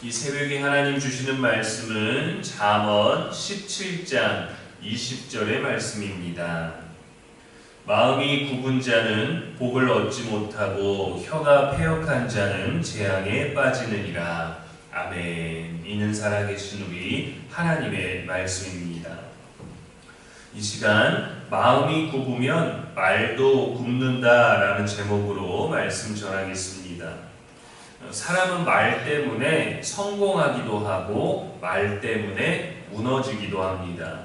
이 새벽에 하나님 주시는 말씀은 잠언 17장 20절의 말씀입니다. 마음이 굽은 자는 복을 얻지 못하고 혀가 패역한 자는 재앙에 빠지느니라. 아멘. 이는 살아계신 우리 하나님의 말씀입니다. 이 시간 마음이 굽으면 말도 굽는다라는 제목으로 말씀 전하겠습니다. 사람은 말 때문에 성공하기도 하고 말 때문에 무너지기도 합니다.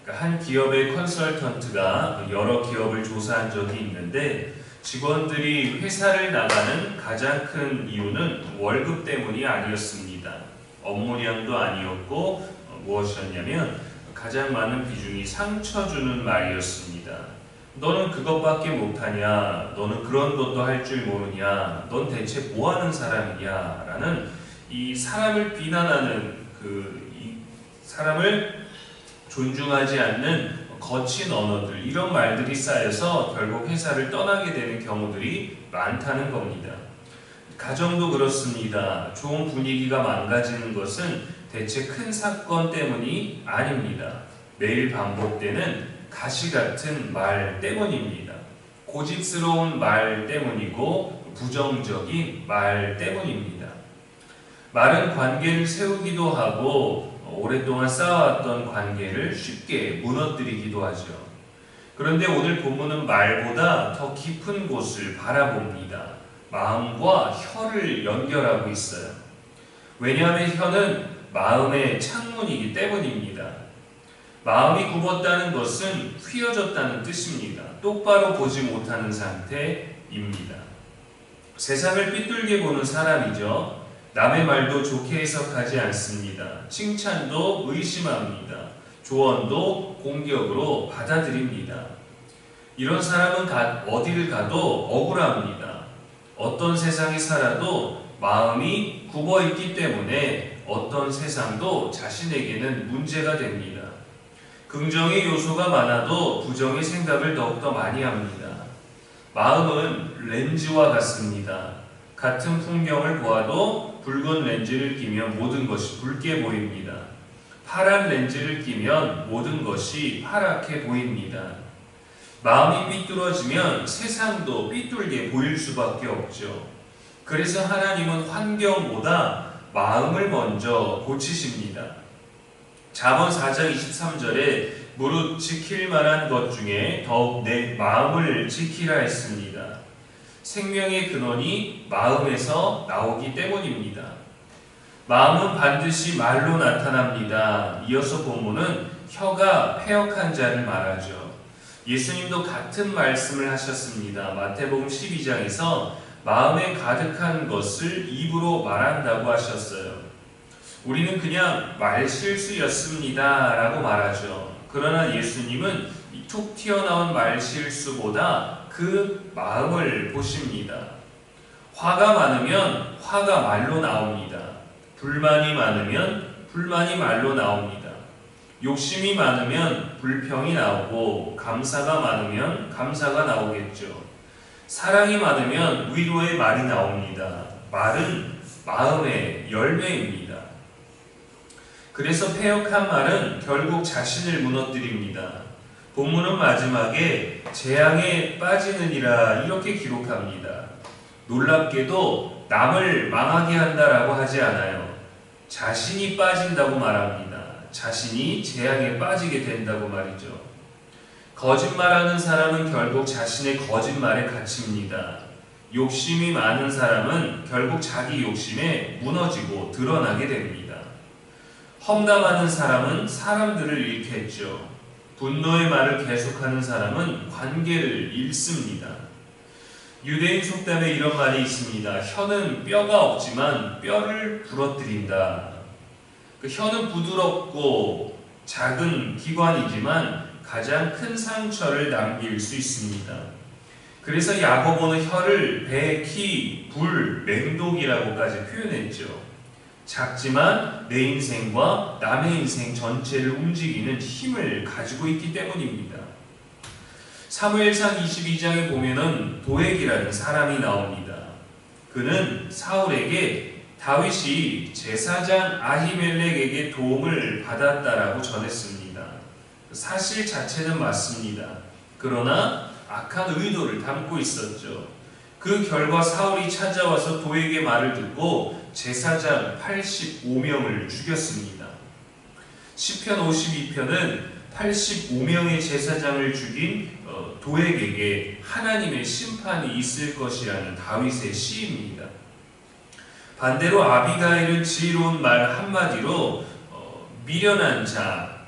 한 기업의 컨설턴트가 여러 기업을 조사한 적이 있는데 직원들이 회사를 나가는 가장 큰 이유는 월급 때문이 아니었습니다. 업무량도 아니었고 무엇이었냐면 가장 많은 비중이 상처 주는 말이었습니다. 너는 그것밖에 못하냐? 너는 그런 것도 할 줄 모르냐? 넌 대체 뭐하는 사람이냐? 라는 이 사람을 비난하는 이 사람을 존중하지 않는 거친 언어들, 이런 말들이 쌓여서 결국 회사를 떠나게 되는 경우들이 많다는 겁니다. 가정도 그렇습니다. 좋은 분위기가 망가지는 것은 대체 큰 사건 때문이 아닙니다. 매일 반복되는 가시 같은 말 때문입니다. 고집스러운 말 때문이고 부정적인 말 때문입니다. 말은 관계를 세우기도 하고 오랫동안 쌓아왔던 관계를 쉽게 무너뜨리기도 하죠. 그런데 오늘 본문은 말보다 더 깊은 곳을 바라봅니다. 마음과 혀를 연결하고 있어요. 왜냐하면 혀는 마음의 창문이기 때문입니다. 마음이 굽었다는 것은 휘어졌다는 뜻입니다. 똑바로 보지 못하는 상태입니다. 세상을 삐뚤게 보는 사람이죠. 남의 말도 좋게 해석하지 않습니다. 칭찬도 의심합니다. 조언도 공격으로 받아들입니다. 이런 사람은 어디를 가도 억울합니다. 어떤 세상에 살아도 마음이 굽어있기 때문에 어떤 세상도 자신에게는 문제가 됩니다. 긍정의 요소가 많아도 부정의 생각을 더욱더 많이 합니다. 마음은 렌즈와 같습니다. 같은 풍경을 보아도 붉은 렌즈를 끼면 모든 것이 붉게 보입니다. 파란 렌즈를 끼면 모든 것이 파랗게 보입니다. 마음이 삐뚤어지면 세상도 삐뚤게 보일 수밖에 없죠. 그래서 하나님은 환경보다 마음을 먼저 고치십니다. 잠언 4장 23절에 무릇 지킬 만한 것 중에 더욱 내 마음을 지키라 했습니다. 생명의 근원이 마음에서 나오기 때문입니다. 마음은 반드시 말로 나타납니다. 이어서 본문은 혀가 패역한 자를 말하죠. 예수님도 같은 말씀을 하셨습니다. 마태복음 12장에서 마음에 가득한 것을 입으로 말한다고 하셨어요. 우리는 그냥 말실수였습니다 라고 말하죠. 그러나 예수님은 툭 튀어나온 말실수보다 그 마음을 보십니다. 화가 많으면 화가 말로 나옵니다. 불만이 많으면 불만이 말로 나옵니다. 욕심이 많으면 불평이 나오고 감사가 많으면 감사가 나오겠죠. 사랑이 많으면 위로의 말이 나옵니다. 말은 마음의 열매입니다. 그래서 패역한 말은 결국 자신을 무너뜨립니다. 본문은 마지막에 재앙에 빠지느니라 이렇게 기록합니다. 놀랍게도 남을 망하게 한다라고 하지 않아요. 자신이 빠진다고 말합니다. 자신이 재앙에 빠지게 된다고 말이죠. 거짓말하는 사람은 결국 자신의 거짓말에 갇힙니다. 욕심이 많은 사람은 결국 자기 욕심에 무너지고 드러나게 됩니다. 험담하는 사람은 사람들을 잃겠죠. 분노의 말을 계속하는 사람은 관계를 잃습니다. 유대인 속담에 이런 말이 있습니다. 혀는 뼈가 없지만 뼈를 부러뜨린다. 혀는 부드럽고 작은 기관이지만 가장 큰 상처를 남길 수 있습니다. 그래서 야고보는 혀를 배, 키, 불, 맹독이라고까지 표현했죠. 작지만 내 인생과 남의 인생 전체를 움직이는 힘을 가지고 있기 때문입니다. 사무엘상 22장에 보면은 도액이라는 사람이 나옵니다. 그는 사울에게 다윗이 제사장 아히멜렉에게 도움을 받았다라고 전했습니다. 사실 자체는 맞습니다. 그러나 악한 의도를 담고 있었죠. 그 결과 사울이 찾아와서 도에게 말을 듣고 제사장 85명을 죽였습니다. 시편 52편은 85명의 제사장을 죽인 도액에게 하나님의 심판이 있을 것이라는 다윗의 시입니다. 반대로 아비가일은 지혜로운 말 한마디로 미련한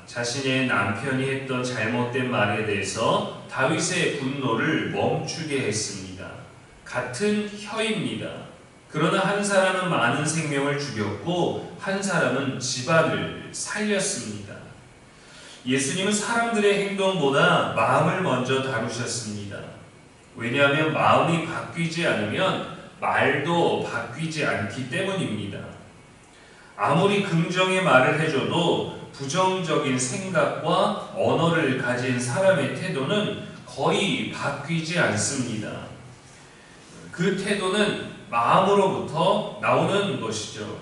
자신의 남편이 했던 잘못된 말에 대해서 다윗의 분노를 멈추게 했습니다. 같은 혀입니다. 그러나 한 사람은 많은 생명을 죽였고 한 사람은 집안을 살렸습니다. 예수님은 사람들의 행동보다 마음을 먼저 다루셨습니다. 왜냐하면 마음이 바뀌지 않으면 말도 바뀌지 않기 때문입니다. 아무리 긍정의 말을 해줘도 부정적인 생각과 언어를 가진 사람의 태도는 거의 바뀌지 않습니다. 그 태도는 마음으로부터 나오는 것이죠.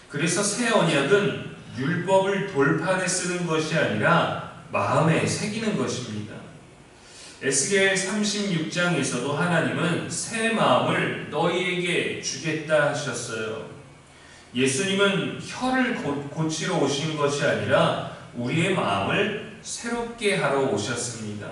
그래서 새 언약은 율법을 돌판에 쓰는 것이 아니라 마음에 새기는 것입니다. 에스겔 36장에서도 하나님은 새 마음을 너희에게 주겠다 하셨어요. 예수님은 혀를 고치러 오신 것이 아니라 우리의 마음을 새롭게 하러 오셨습니다.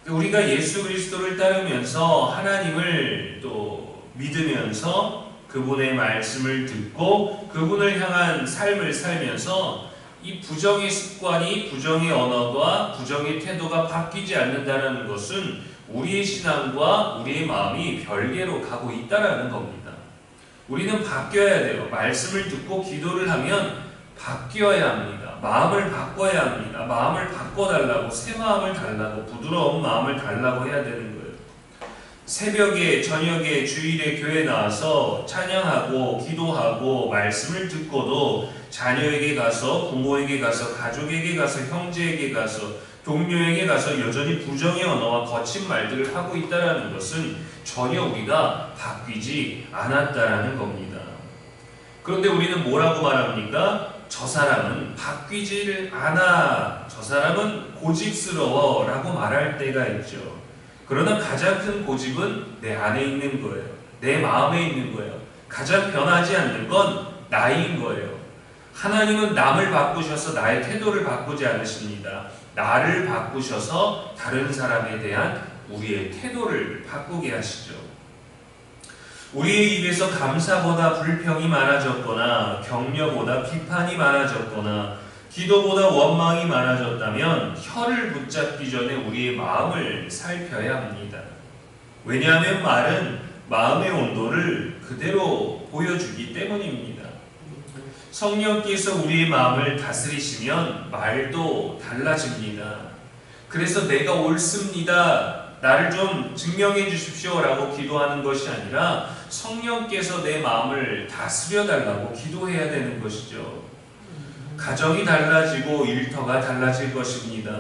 우리가 예수 그리스도를 따르면서 하나님을 또 믿으면서 그분의 말씀을 듣고 그분을 향한 삶을 살면서 이 부정의 습관이, 부정의 언어가, 부정의 태도가 바뀌지 않는다는 것은 우리의 신앙과 우리의 마음이 별개로 가고 있다는 겁니다. 우리는 바뀌어야 돼요. 말씀을 듣고 기도를 하면 바뀌어야 합니다. 마음을 바꿔야 합니다. 마음을 바꿔달라고, 새 마음을 달라고, 부드러운 마음을 달라고 해야 되는 거예요. 새벽에, 저녁에, 주일에 교회 나와서 찬양하고 기도하고 말씀을 듣고도 자녀에게 가서, 부모에게 가서, 가족에게 가서, 형제에게 가서, 동료에게 가서 여전히 부정의 언어와 거친 말들을 하고 있다는 것은 전혀 우리가 바뀌지 않았다라는 겁니다. 그런데 우리는 뭐라고 말합니까? 저 사람은 바뀌질 않아. 저 사람은 고집스러워 라고 말할 때가 있죠. 그러나 가장 큰 고집은 내 안에 있는 거예요. 내 마음에 있는 거예요. 가장 변하지 않는 건 나인 거예요. 하나님은 남을 바꾸셔서 나의 태도를 바꾸지 않으십니다. 나를 바꾸셔서 다른 사람에 대한 우리의 태도를 바꾸게 하시죠. 우리의 입에서 감사보다 불평이 많아졌거나 격려보다 비판이 많아졌거나 기도보다 원망이 많아졌다면 혀를 붙잡기 전에 우리의 마음을 살펴야 합니다. 왜냐하면 말은 마음의 온도를 그대로 보여주기 때문입니다. 성령께서 우리의 마음을 다스리시면 말도 달라집니다. 그래서 내가 옳습니다, 나를 좀 증명해 주십시오 라고 기도하는 것이 아니라 성령께서 내 마음을 다스려 달라고 기도해야 되는 것이죠. 가정이 달라지고 일터가 달라질 것입니다.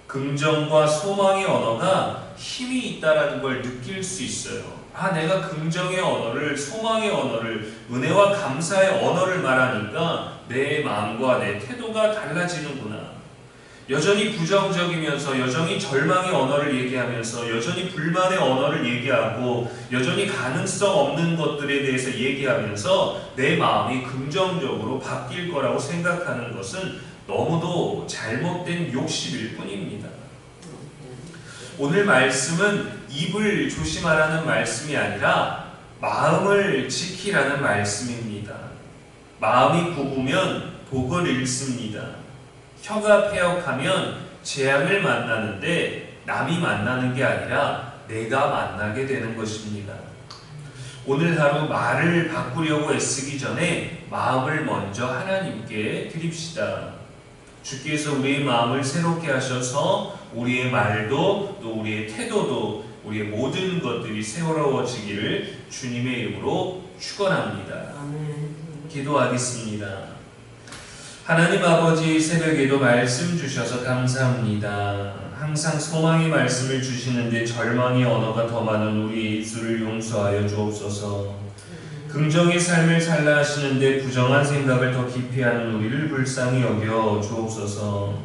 긍정과 소망의 언어가 힘이 있다는 걸 느낄 수 있어요. 내가 긍정의 언어를, 소망의 언어를, 은혜와 감사의 언어를 말하니까 내 마음과 내 태도가 달라지는구나. 여전히 부정적이면서, 여전히 절망의 언어를 얘기하면서, 여전히 불만의 언어를 얘기하고, 여전히 가능성 없는 것들에 대해서 얘기하면서 내 마음이 긍정적으로 바뀔 거라고 생각하는 것은 너무도 잘못된 욕심일 뿐입니다. 오늘 말씀은 입을 조심하라는 말씀이 아니라 마음을 지키라는 말씀입니다. 마음이 굽으면 복을 잃습니다. 혀가 패역하면 재앙을 만나는데 남이 만나는 게 아니라 내가 만나게 되는 것입니다. 오늘 하루 말을 바꾸려고 애쓰기 전에 마음을 먼저 하나님께 드립시다. 주께서 우리의 마음을 새롭게 하셔서 우리의 말도 또 우리의 태도도 우리의 모든 것들이 새로워지기를 주님의 이름으로 축원합니다. 기도하겠습니다. 하나님 아버지, 새벽에도 말씀 주셔서 감사합니다. 항상 소망의 말씀을 주시는데 절망의 언어가 더 많은 우리의 입술을 용서하여 주옵소서. 긍정의 삶을 살라 하시는데 부정한 생각을 더 깊이 하는 우리를 불쌍히 여겨 주옵소서.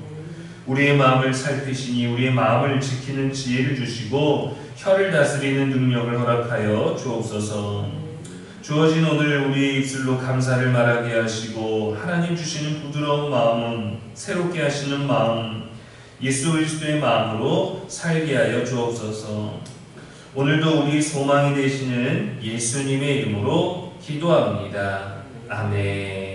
우리의 마음을 살피시니 우리의 마음을 지키는 지혜를 주시고 혀를 다스리는 능력을 허락하여 주옵소서. 주어진 오늘 우리의 입술로 감사를 말하게 하시고 하나님 주시는 부드러운 마음은 새롭게 하시는 마음, 예수 그리스도의 마음으로 살게 하여 주옵소서. 오늘도 우리 소망이 되시는 예수님의 이름으로 기도합니다. 아멘.